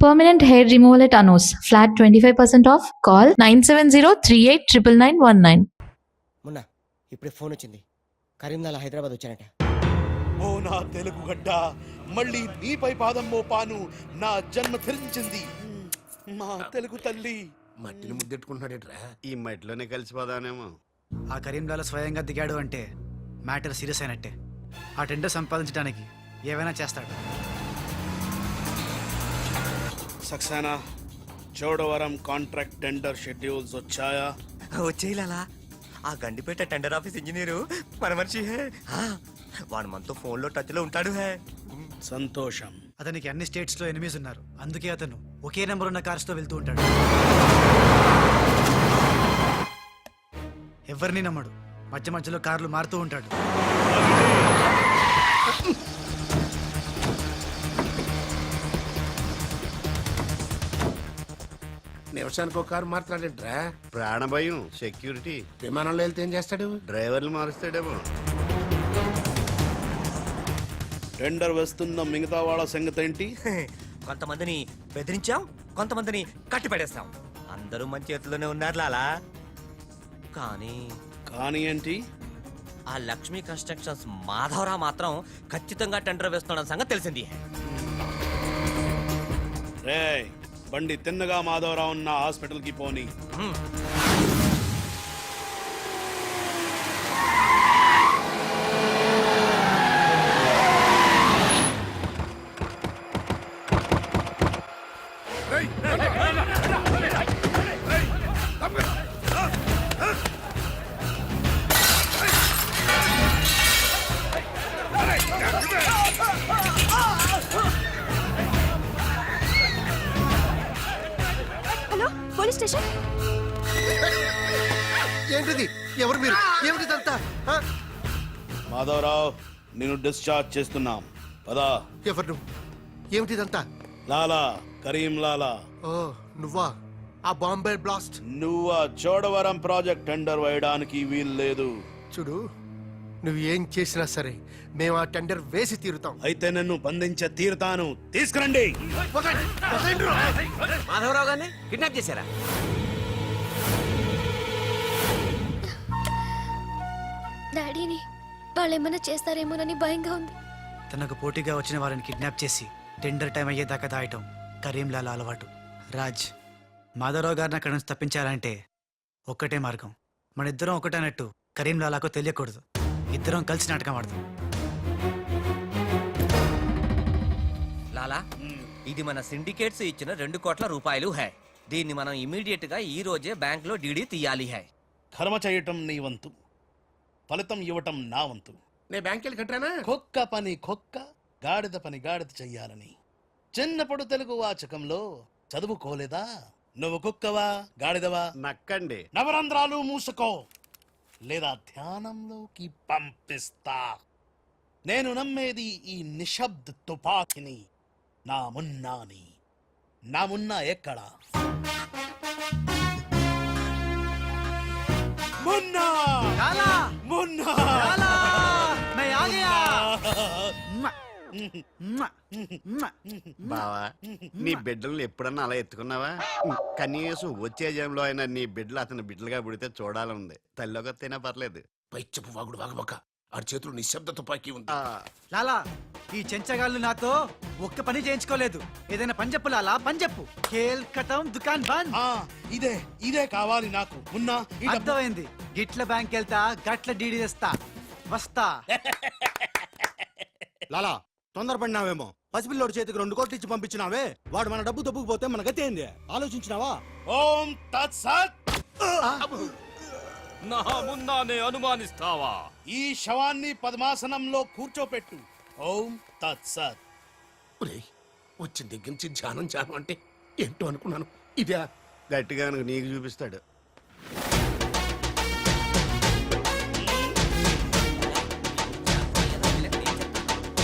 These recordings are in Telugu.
Permanent hair removal at Anos. Flat 25% off. Call 970-389919. మొన్న ఇప్పుడే ఫోన్ వచ్చింది, కరీంనగర్ హైదరాబాద్ వచ్చానట. ఓ నా తెలుగు గడ్డ, మళ్ళీ నీపై పాదం మోపాను, నా జన్మ ధరించింది మా తెలుగు తల్లి. మట్టిని ముద్దెట్టుకుంటున్నాడేట్రా? ఈ మట్టిలోనే కలిసిపోదానేమో. ఆ కరీంలాల స్వయంగా దిగాడు అంటే మ్యాటర్ సీరియస్ అయినట్టే. ఆ టెండర్ సంపాదించడానికి ఏవైనా చేస్తాడు. Saxena, Chodavaram contract tender schedules వచ్చాయా? వచ్చేయాలా? ఆ గండిపేట టెండర్ ఆఫీస్ ఇంజనీరు మన మనిషి హే. వాడు మనతో ఫోన్ లో టచ్ లో ఉంటాడు హే. సంతోషం. అతనికి అన్ని స్టేట్స్ లో ఎనిమీస్ ఉన్నారు, అందుకే అతను ఒకే నెంబర్ ఉన్న కార్స్ తో వెళ్తూ ఉంటాడు. ఎవరిని నమ్మడు, మధ్య మధ్యలో కార్లు మారుతూ ఉంటాడు. నిమిషానికి ఒక కారు మాట్లాడేట్రా? ప్రాణభయం, సెక్యూరిటీ. విమానంలో వెళ్తే ఏం చేస్తాడు? డ్రైవర్లు మారుస్తాడేమో. టెండర్ వేస్తున్న మిగతా వాళ్ళ సంగతి ఏంటి? కొంతమందిని బెదిరించాం, కొంతమందిని కట్టి పడేస్తాం. అందరూ మన చేతిలోనే ఉన్నారు లాలా. కానీ ఏంటి? ఆ లక్ష్మీ కన్స్ట్రక్షన్స్ మాధవరావు మాత్రం ఖచ్చితంగా టెండర్ వేస్తున్న సంగతి తెలిసింది. రే, బండి తిన్నగా మాధవరావు ఉన్న హాస్పిటల్ కి పోని. Hello, police station. ఏంటిది? ఎవరు మీరు? ఏమిటిదంతా? మాధవరావు, నేను డిశ్చార్జ్ చేస్తున్నాం. పదా. ఎవరు నువ్వు? ఏమిటిదంతా? లాలా, కరీం లాలా. ఓ నువ్వా? ఆ బాంబే బ్లాస్ట్. నువ్వు ఆ చోడవరం ప్రాజెక్ట్ టెండర్ వేయడానికి వీల్లేదు. చూడు, నువ్వు ఏం చేసినా సరే మేము ఆ టెండర్ వేసి తీరుతాం. అయితే నన్ను బంధించే తీరుతాను. తీసుకురండి. మాధవరావు గారిని కిడ్నాప్ చేశారా? డాడీని వాళ్ళేమన్నా చేస్తారేమోనని భయంగా ఉంది. తనకు పోటీగా వచ్చిన వారిని కిడ్నాప్ చేసి టెండర్ టైం అయ్యేదాకా దాయటం కరీంలాల అలవాటు. రాజ్, మాధవరావు గారిని అక్కడి నుంచి తప్పించాలంటే ఒక్కటే మార్గం. మన ఇద్దరం ఒకటన్నట్టు కరీంలాలాకు తెలియకూడదు. ఇద్దరం కలిసి నాటకం ఆడదాం. లాలా, ఇది మన సిండికేట్స్ ఇచ్చిన 2 కోట్ల రూపాయలు హై. దీన్ని మనం ఇమీడియట్ గా ఈ రోజే బ్యాంక్ లో డీడీ తీయాలి హై. కర్మ చేయటం నీ వంతు, ఫలితం ఇవ్వటం నా వంతు. నేను బ్యాంక్ వెళ్ళి కట్టానా? కుక్క పని కుక్క, గాడిద పని గాడిద చెయ్యాలని చిన్నప్పుడు తెలుగు వాచకంలో చదువుకోలేదా? నువ్వు కుక్కవా గాడిదవా? నక్కండి. నవరంధ్రాలు మూసుకో, లేదా ధ్యానంలోకి పంపిస్తా. నేను నమ్మేది ఈ నిశ్శబ్ద తుపాకిని, నా మున్నాని. నా మున్నా ఎక్కడా? మున్నా! మున్నా! బావా, నీ బిడ్డలను ఎప్పుడన్నా అలా ఎత్తుకున్నావా? కనీసం వచ్చే జంలో అయినా నీ బిడ్డలు అతని బిడ్డలుగా పుడితే చూడాలనుంది. తల్లిగా తినా పర్లేదు. పై చెప్పు వాగుడు వాగబక్క. ఆడి చేతులు నిశ్శబ్ద తుపాకీ ఉంది. లాలా, ఈ చెంచగాళ్ళు నాతో ఒక్క పని చేయించుకోలేదు. ఏదైనా పని చెప్పు లాలా, పని చెప్పు. ఖేల్ ఖతం, దుకాన్ బంద్. ఇదే కావాలి నాకు. మున్నా, అర్థమైంది. గిట్ల బ్యాంక్ వెళ్తా, గట్ల డీడీ తెస్తా. వస్తా. లాలా, తొందరపడినావేమో. పసిపిల్లోడి చేతికి 2 కోట్లు ఇచ్చి పంపించినావే, వాడు మన డబ్బు దబ్బుకుపోతే మన గతి ఏంది? ఆలోచించినావా? ఓం తత్సత్. నా మున్నానే అనుమానిస్తావా? ఈ శవాన్ని పద్మాసనంలో కూర్చోపెట్టు. ఓం తత్సత్. వచ్చిన దగ్గర నుంచి ధ్యానం ధ్యానం అంటే ఏంటో అనుకున్నాను. ఇదే గట్టిగా నీకు చూపిస్తాడు.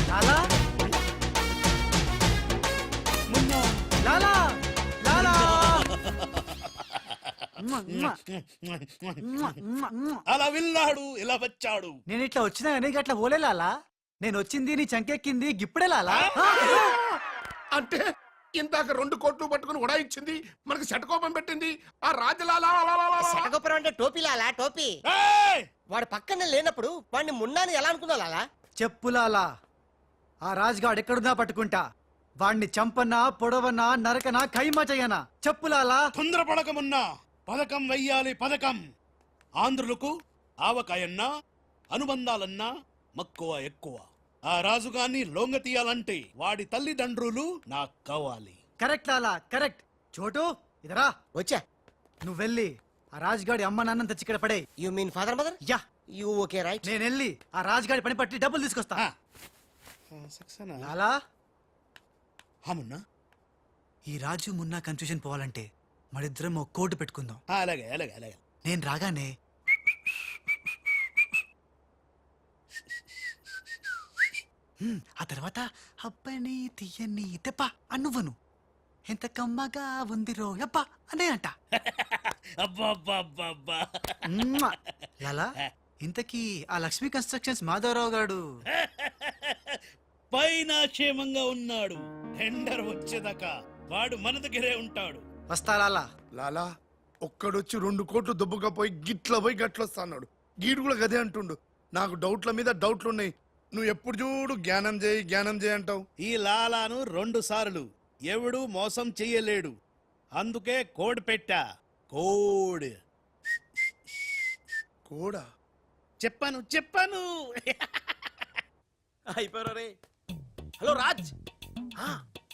లాలా, లాలా, లాలా. అలా విన్నాడు, ఇలా వచ్చాడు. నేను ఇట్లా వచ్చినా కానీ గట్ల ఓలే లాలా. నేను వచ్చింది నీ చంకెక్కింది గిప్పుడే లాలా. అంటే ఇందాక 2 కోట్లు పట్టుకుని ఉడాయించింది మనకి శటకోపం పెట్టింది ఆ రాజలాల శటగొప్పరం అంటే టోపీ లాలా టోపీ ఏయ్! వాడు పక్కన లేనప్పుడు వాడిని మున్నాని ఎలా అనుకున్నా లాలా చెప్పులాలా ఆ రాజ్గాడ్ ఎక్కడున్నా పట్టుకుంటా వాణ్ణి చంపనా పొడవనా నరకనా ఖైమా చెయ్యనా చెప్పులాలా తొందరపడకమున్నా పథకం వెయ్యాలి పథకం. ఆంధ్రులకు ఆవకాయన్నా అనుబంధాలన్నా మక్కువ ఎక్కువ. ఆ రాజుగాన్ని లొంగ తీయాలంటే వాడి తల్లిదండ్రులు నాకు కావాలి. కరెక్ట్ లాలా కరెక్ట్. చోటు ఇదరా వచ్చా నువ్వు వెళ్ళి ఆ రాజ్గాడి అమ్మ నాన్న తెచ్చి ఇక్కడ పడే. You mean father mother yeah you okay right నేను వెళ్ళి ఆ రాజ్గాడి పని పట్టి డబ్బులు తీసుకొస్తా. సక్సేనా? లాలా హమున్నా? ఈ రాజు మున్నా కన్ఫ్యూజన్ పోవాలంటే మరిద్దరం ఒక కోటు పెట్టుకుందాం. అలాగే అలాగే అలాగే. నేను రాగానే ఆ తర్వాత అబ్బని తీయని తెప్ప అన్నువ్వను ఎంత కమ్మగా ఉంది రోయప్ప అనే అంట. అబ్బా అబ్బా అబ్బా అబ్బా. మ్మ్. లాలా ఇంతకీ ఆ లక్ష్మీ కన్స్ట్రక్షన్స్ మాధవరావు గారు పైన క్షేమంగా ఉన్నాడు. టెండర్ వచ్చేదాకా వాడు మన దగ్గరే ఉంటాడు. వస్తా లాలా. లాలా ఒక్కడొచ్చి 2 కోట్లు దుబ్బగా పోయి గిట్ల పోయి గట్లొస్తా అన్నాడు. గీడు కూడా గదే అంటుండు. నాకు డౌట్ల మీద డౌట్లున్నాయి. నువ్వు ఎప్పుడు చూడు జ్ఞానం చేయి అంటావు. ఈ లాలాను 2 సార్లు ఎవడు మోసం చెయ్యలేడు. అందుకే కోడ్ పెట్టా. కోడ్ కూడా చెప్పాను. అయిపోయారు రే. హలో రాజ్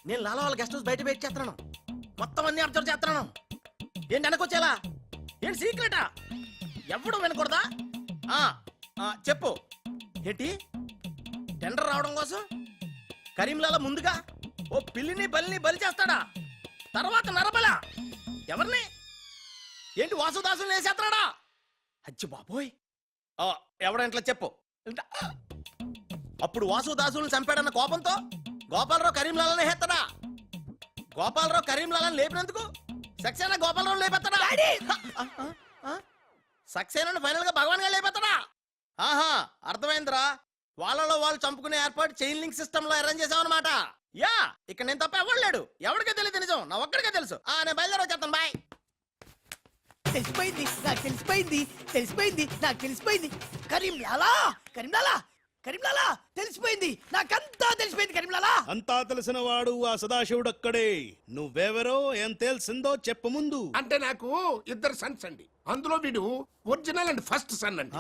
నేను లాలా వాళ్ళ గెస్ట్ హౌస్ బయట వెయిట్ చేస్తున్నాను. మొత్తం అన్ని అబ్జర్వ్ చేస్తున్నాను. ఏంటి వెనకొచ్చేలా? ఏంటి సీక్రెటా? ఎవడు వినకూడదా? చెప్పు. ఏంటి టెండర్ రావడం కోసం కరీంలాలా ముందుగా ఓ పిల్లిని బలిని బలి చేస్తాడా? తర్వాత నరబల ఎవరిని? ఏంటి వాసుదాసుని వేసేస్తాడా? అచ్చి బాబోయ్. ఎవడంట్లా చెప్పు. అప్పుడు వాసుదాసులను చంపాడన్న కోపంతో గోపాలరావు కరీంలాలని హేస్తాడా? గోపాలరావు కరీంలాలని లేపినందుకు సక్సేనా గోపాలరావు లేపెత్తాడా? సక్సేనాను ఫైనల్ గా భగవాన్ గా లేపెత్తాడా? ఆహా అర్థమైందిరా. వాళ్ళలో వాళ్ళు చంపుకునే ఏర్పాటు చైన్ లింక్ సిస్టమ్ లో అరేంజ్ చేసామన్నమాట. యా ఇక్కడ నేను తప్ప ఎవడు లేడు. ఎవరికే తెలియదు నిజం. నా ఒక్కడికే తెలుసు. నేను బయలుదేరి వచ్చేస్తాను. బాయ్. తెలిసిపోయింది నాకు తెలిసిపోయింది కరీంలాలా తెలిసిపోయింది నాకంతా తెలిసిపోయింది కరీంలాలా. అంతా తెలిసిన వాడు ఆ సదాశివుడు అక్కడే. నువ్వెవరో ఏం తెలిసిందో చెప్పు ముందు. అంటే నాకు 2 సన్స్ అండి. అందులో వీడు ఒరిజినల్ అండ్ ఫస్ట్ సన్ అండి.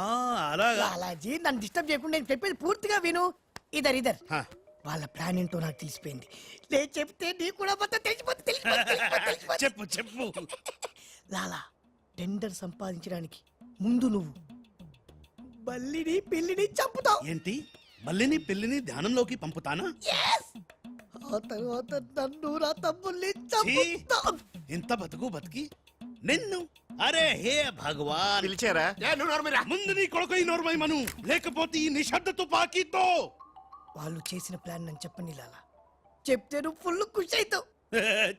అలాగా? లాలాజీ నన్ను డిస్టర్బ్ చేయకుండా నేను చెప్పేది పూర్తిగా విను. ఇదర్ హా. వాళ్ళ ప్లాన్ ఏంటో నాకు తెలిసిపోయింది. నేను చెప్తే నీకు కూడా మొత్తం తెలిసిపోతుంది. చెప్పు. లాలా టెండర్ సంపాదించడానికి ముందు నువ్వు బల్లిని పిల్లిని చంపుతావు. ఏంటి మల్లిని పిల్లిని ధ్యానంలోకి పంపుతానా? ఆ తర్వాత నన్ను నా తమ్ముల్ని చంపుతావు. ఇంత బతికి నిన్ను అరే హే భగవాన్. పిలిచారా? ముందు నీ కొడుకు నోర్మై మను, లేకపోతే ఈ నిశ్శబ్ద తుపాకీతో. వాళ్ళు చేసిన ప్లాన్ నన్ను చెప్పని లాలా. చెప్తే నువ్వు ఫుల్ ఖుషి అవుతావు.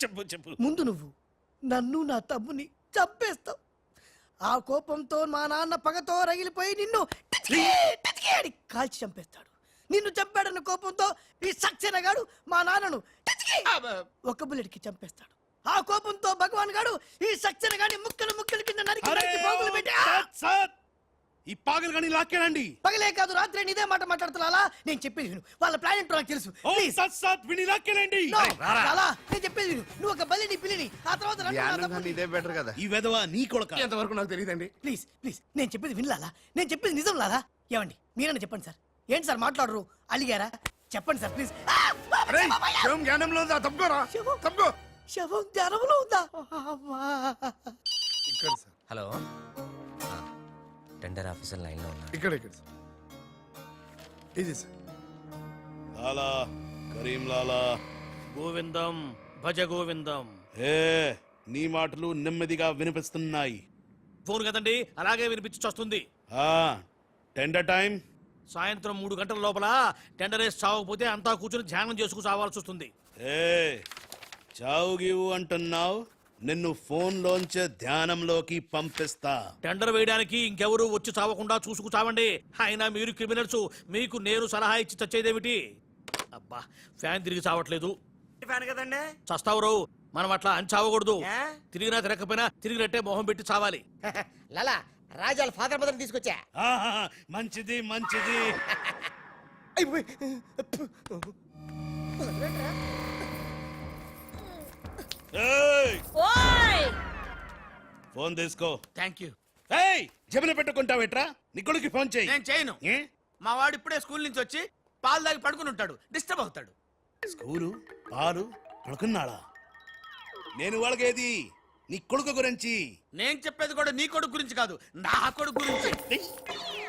చెప్పు. ముందు నువ్వు నన్ను నా తమ్ముని చంపేస్తావు. ఆ కోపంతో మా నాన్న పగతో రగిలిపోయి నిన్ను టిచ్కి అని కాల్చి చంపేస్తాడు. నిన్ను చంపాడన్న కోపంతో ఈ సక్సేనా గాడు మా నాన్నను టిచ్కి ఒక బుల్లెట్కి చంపేస్తాడు. ఆ కోపంతో భగవాన్ గాడు ఈ సక్సేనా గాని ముక్కలు కింద నరికి పోగులు పెట్టి ఈ పాగలు కానీ లాక్కేనండి. పగలే కాదు రాత్రి ఇదే మాట మాట్లాడుతున్నా. నేను చెప్పేది విను. వాళ్ళ ప్లాన్ ఏంటో నాకు తెలుసు. విని లాక్కేనండి. నేను చెప్పేది విను. నువ్వు ఒక బలిని పిల్లిని ఆ తర్వాత నన్ను నా ధ్యానం తమ్ముడిని. ఇదే బెటర్ కదా. ఈ వెధవ నీ కొడుక. ఎంతవరకు నాకు తెలియదండి. ప్లీజ్ నేను చెప్పేది వినలాలా? నేను చెప్పేది నిజం లాలా. ఏమండి మీరన్నా చెప్పండి సార్. ఏంటి సార్ మాట్లాడరు? అలిగారా? చెప్పండి సార్ ప్లీజ్. జ్ఞానంలో తప్పుకోరా. తప్పుకో. శవం జ్వరంలో ఉందా? ఇక్కడ sir. Hello tender officer line లో ఉన్నా. ఇక్కడ సార్. ఇది సార్. లాలా కరీం లాలా. గోవిందం భజ గోవిందం. నీ మాటలు నెమ్మదిగా వినిపిస్తున్నాయి. ఫోన్ కదండి అలాగే వినిపించి వస్తుంది. టెండర్ టైం సాయంత్రం 3 గంటల లోపల టెండర్ వేసి చావకపోతే అంతా కూర్చొని ధ్యానం చేసుకు చావాల్సి వస్తుంది. చావు గీవు అంటున్నావు. నిన్ను ఫోన్ లోంచే ధ్యానంలోకి పంపిస్తా. టెండర్ వేయడానికి ఇంకెవరు వచ్చి చావకుండా చూసుకు చావండి. అయినా మీరు క్రిమినల్స్, మీకు నేను సలహా ఇచ్చి చచ్చేదేమిటి? అబ్బా ఫ్యాన్ తిరిగి చావట్లేదు. ఫ్యాన్ కదండి చస్తావు రావు మనం అట్లా అంచావకూడదు తిరిగినా తిరగకపోయినా తిరిగినట్టే మొహం పెట్టి చావాలి. లాలా రాజాల ఫాదర్ మదర్ తీసుకొచ్చా ఆహా, మంచిది మంచిది. ఏయ్, ఫోన్ తీసుకో. Thank you. ఏయ్, జమిన పెట్టుకుంటావేట్రా? నీ కొడుకు ఫోన్ చేయి. నేను చేయను. ఏ? మా వాడు ఇప్పుడే స్కూల్ నుంచి వచ్చి పాలు తాగి పడుకుని ఉంటాడు, డిస్టర్బ్ అవుతాడు. స్కూలు పాలు పడుకున్నాడా? నేను వాళ్ళకేది నీ కొడుకు గురించి. నేను చెప్పేది కూడా నీ కొడుకు గురించి కాదు, నా కొడుకు గురించి. ఏయ్,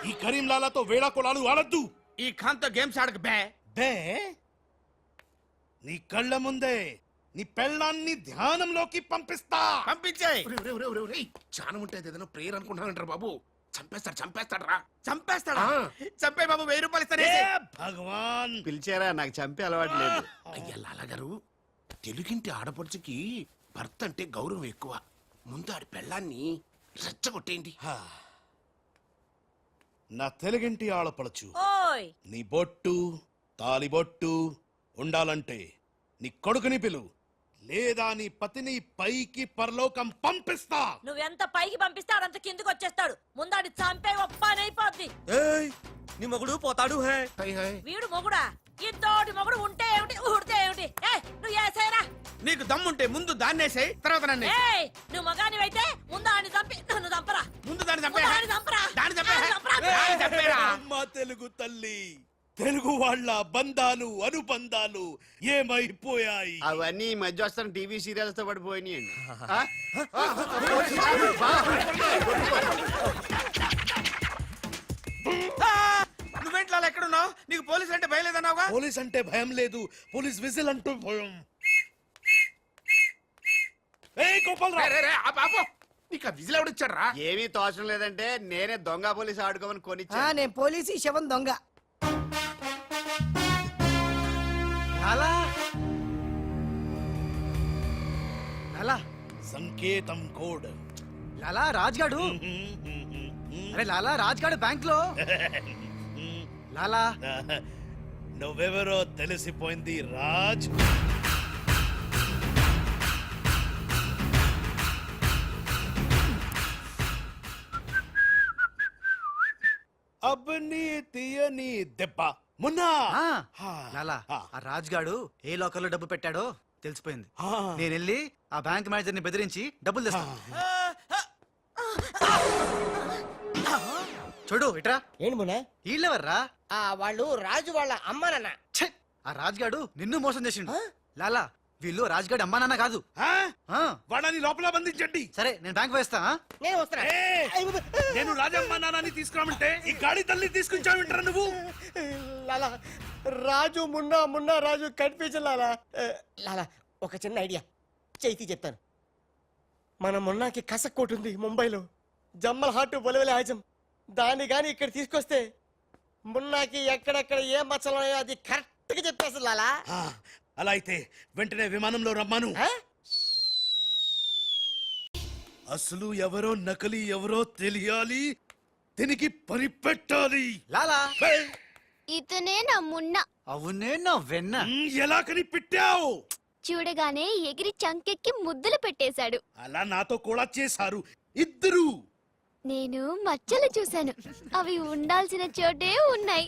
ఈ కరీంలాలాతో వేళా కొలాలు ఆడద్దు. ఈ ఖాన్తో గేమ్స్ ఆడక బే. బే, నీ కళ్ళ ముందే నీ పెళ్ళాన్ని ధ్యానంలోకి పంపిస్తా. పంపించేయ్. చాలా ఉంటుంది ఏదైనా ప్రేయర్ అనుకుంటానంటారు బాబు. చంపేస్తాడు రా. చంపేస్తాడా? చంపే బాబు, 1000 రూపాయలు ఇస్తానే. ఏ భగవాన్, పిలిచారా? నాకు చంపే అలవాటు లేదు. అయ్యా లాలగారు, తెలుగింటి ఆడపడుచుకి భర్త అంటే గౌరవం ఎక్కువ. ముందు ఆడి పెళ్ళాన్ని రెచ్చగొట్టేయండి. నా తెలుగింటి ఆడపడచ్చు నీ బొట్టు తాలిబొట్టు ఉండాలంటే నీ కొడుకుని పిలు, లేదా నీ పతిని పైకి పరలోకం పంపిస్తా. నువ్వెంత పైకి పంపిస్తే ఆడంత కిందకి వచ్చేస్తాడు. ముందాడి చంపే ఒప్పనైపోద్ది. ఏయ్, నీ మొగుడు పోతాడు హే. వీడు మొగుడా? ఇంతోటి మొగుడు ఉంటే ఏమిటి, ఊడితే ఏమిటి? నువ్వు ఏసైనా నీకు దమ్ముంటే ముందు దాన్నేసేయ్, తర్వాత నన్ను ఏయ్, నువ్వు మగానివైతే ముందు ఆడిని చంపి నన్ను చంపరా. ముందు దాన్ని చంపే. ముందు ఆడిని చంపరా. దాన్ని చంపే. ఆడిని చంపరా. దాన్ని చంపేరా. అమ్మ తెలుగు తల్లి, తెలుగు వాళ్ళ బంధాలు అనుబంధాలు ఏమైపోయాయి? అవన్నీ ఈ మధ్య వస్తున్న టీవీ సీరియల్స్ తో పడిపోయినాయండి. నువ్వేంట్లో ఎక్కడున్నావు? నీకు పోలీసులు అంటే భయలేదన్నావుగా. పోలీస్ అంటే భయం లేదు, పోలీస్ విజిల్ అంటూ భయం. ఏయ్ గోపాలరావు, నీకు ఆ విజిల్ ఎవడిచ్చాడు రా? ఏమీ తోచడం లేదంటే నేనే దొంగ పోలీసు ఆడుకోమని కొనిచ్చా. నేను పోలీసు ఈ శవం దొంగ. లాలా లాలా సంకేతం కోడ్. లాలా రాజ్గాడు. అరే లాలా రాజ్గాడు బ్యాంక్ లో. లాలా నువ్వెవరో తెలిసిపోయింది రాజ్. అబ్బని తీయని దెబ్బ మున్నా. లాలా ఆ రాజ్గాడు ఏ లోకల్ లో డబ్బు పెట్టాడో తెలిసిపోయింది. ఆ. నేను వెళ్ళి ఆ బ్యాంక్ మేనేజర్ ని బెదిరించి డబ్బులు తెస్తాను. చూడు ఇట్రా. ఏంటి మొన్న వీళ్ళెవర్రా? వాళ్ళు రాజు వాళ్ళ అమ్మ నాన్న. ఛే! ఆ రాజ్గాడు నిన్ను మోసం చేసిండు. లాలా వీళ్ళు రాజ్గాడు అమ్మా నాన్న కాదు. ఆ, వాడని లోపల బంధించండి. సరే నేను బ్యాంక్ వేస్తా. నేను వస్తున్నా. నేను రాజమ్మ నాన్నని తీసుకురామంటే ఈ గాడి తల్లి తీసుకొచ్చావింటరా నువ్వు? లాలా రాజు మున్నా రాజు కన్ఫ్యూజన్ లాలా. లాలా ఒక చిన్న ఐడియా చైతి చెప్తాను. మన మున్నాకి కసక్కోటు ఉంది ముంబైలో, జమ్మల్ హాట్ బొలవెల హాజం. దాన్ని గాని ఇక్కడ తీసుకొస్తే మున్నాకి ఎక్కడెక్కడ ఏ మచ్చలు ఉన్నాయో అది కరెక్ట్ గా చెప్పేస్తుంది లాలా. అలా అయితే వెంటనే విమానంలో రమ్మాను. అసలు ఎవరో నకలి ఎవరో తెలియాలి, దీనికి పనిపెట్టాలి. లాలా ఇతనే నా మున్న. అవునే నా వెన్న. ఎలా కనిపెట్టావు? చూడగానే ఎగిరి చంకెక్కి ముద్దులు పెట్టేశాడు. అలా నాతో కూడా చేశారు ఇద్దరు. నేను మచ్చలు చూశాను, అవి ఉండాల్సిన చోటే ఉన్నాయి.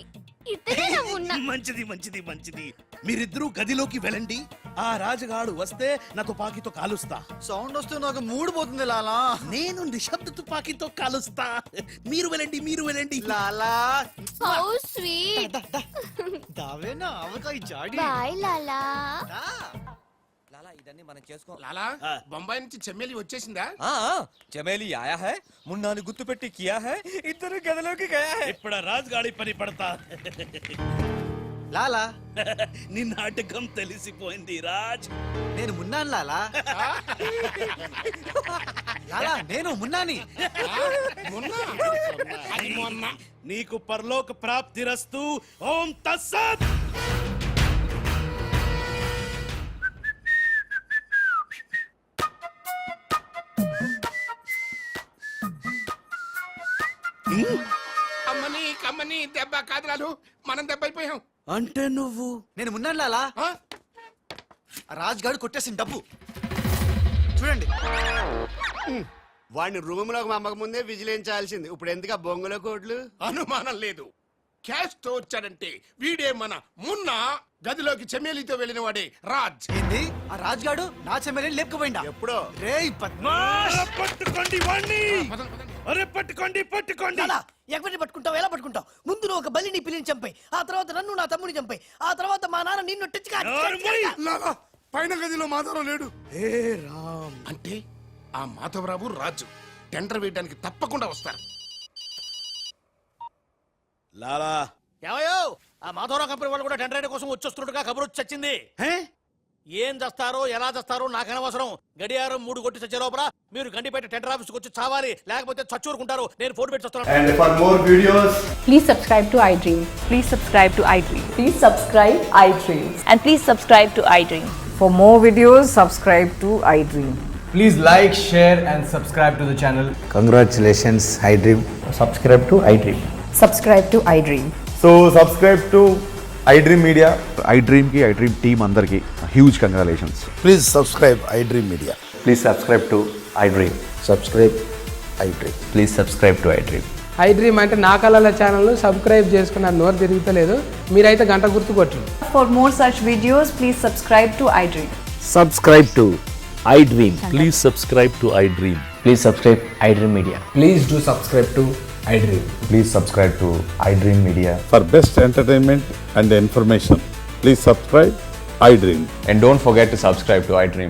ఇతనే నా మున్న. మంచిది మంచిది మంచిది. మీరిద్దరూ గదిలోకి వెళ్ళండి. ఆ రాజుగాడు వస్తే నా తుపాకీతో కాలుస్తా. సౌండ్ వస్తే నాకు మూడు పోతుంది లాలా. నేను నిశ్శబ్ద తుపాకీతో కాలుస్తా. మీరు వెళ్ళండి. లాలా how sweet. దావేనా avakaya Jadi. Bye లాలా. లాలా ఇదన్నీ మనం చేసుకో. లాలా, బొంబాయి నుంచి చెమ్మేలి వచ్చేసిందా? చమేలి ఆయా హై, మున్నాను గుర్తు పెట్టి కియా హై, ఇద్దరు గదిలోకి గయా హై. ఇప్పుడు రాజుగాడి పని పడతా. లాలా నీ నాటకం తెలిసిపోయింది రాజ్. నేను మున్నాను లాలా. లాలా నేను మున్నాని. నీకు పరలోక ప్రాప్తిరస్తు. ఓం తస్సత్. అమ్మని కమ్మని దెబ్బ కాదురాలు, మనం దెబ్బ అయిపోయాం. అంటే నువ్వు నేను మున్నాను లాలా. ఆ రాజ్ గారు కొట్టేసిన డబ్బు చూడండి. వాడిని రూమ్ లోకి మమ్మక ముందే విజిలించాల్సింది. ఇప్పుడు ఎందుకు ఆ బొంగులో కోట్లు? అనుమానం లేదు. క్యాష్ తో వచ్చాడంటే వీడే మన మున్న గదిలోకి చెమేలితో వెళ్ళిన వాడే రాజ్. ఏంది ఆ రాజ్ గాడు నా చెమ్మెల్ని లేపుకుపోయిందా? ఎప్పుడో రేయ్ బద్మాష్! పట్టుకోండి వాణ్ణి. అరే పట్టుకోండి పట్టుకోండి. లాలా, ఎవరిని పట్టుకుంటావు, ఎలా పట్టుకుంటావు? ముందు నువ్వు ఒక బలిని పిల్లిని చంపాయి, ఆ తర్వాత నన్ను నా తమ్ముని చంపాయి, ఆ తర్వాత మా నాన్న నిన్ను లాలా, పైన గదిలో మాధవరావు లేడు. ఏ రామ్ అంటే ఆ మాధవరావు రాజు టెండర్ వేయడానికి తప్పకుండా వస్తారు. లాలా ఏమయ్యో ఆ మాధవరావు కంపెనీ వాళ్ళు కూడా టెండర్ కోసం వచ్చేస్తున్నట్టుగా కబురు వచ్చి చచ్చింది. ఏం చేస్తారో ఎలా చేస్తారో నాకు అనవసరం. గడియారం 3 కొట్టి చచ్చే లోపల మీరు గండిపేట టెండర్ ఆఫీస్కి వచ్చి చావాలి, లేకపోతే చచ్చూరుకుంటారు. నేను ఫోన్ పెట్టి వస్తాను. And for more videos, Please subscribe to iDream. Please subscribe to iDream. Please subscribe iDream. And please subscribe to iDream. For more videos, subscribe to iDream. please like, share and subscribe to the channel. Congratulations iDream. Subscribe to iDream. Subscribe to iDream. So subscribe to iDream Media. iDream కి iDream టీమ్ అందరికి huge congratulations. Please subscribe iDream media. Please subscribe to iDream. Subscribe iDream. Please subscribe to iDream. iDream అంటే నా కళల ఛానల్ సబ్స్క్రైబ్ చేసుకున్న నోరు తిరుగుతలేదు, మీరైతే గంట గుర్తు కొట్టండి. For more such videos, please subscribe to iDream. Subscribe to iDream. Please subscribe to iDream. Please subscribe iDream Media. Please do subscribe to iDream. Please subscribe to iDream Media. For best entertainment and information, please subscribe iDream. And don't forget to subscribe to iDream.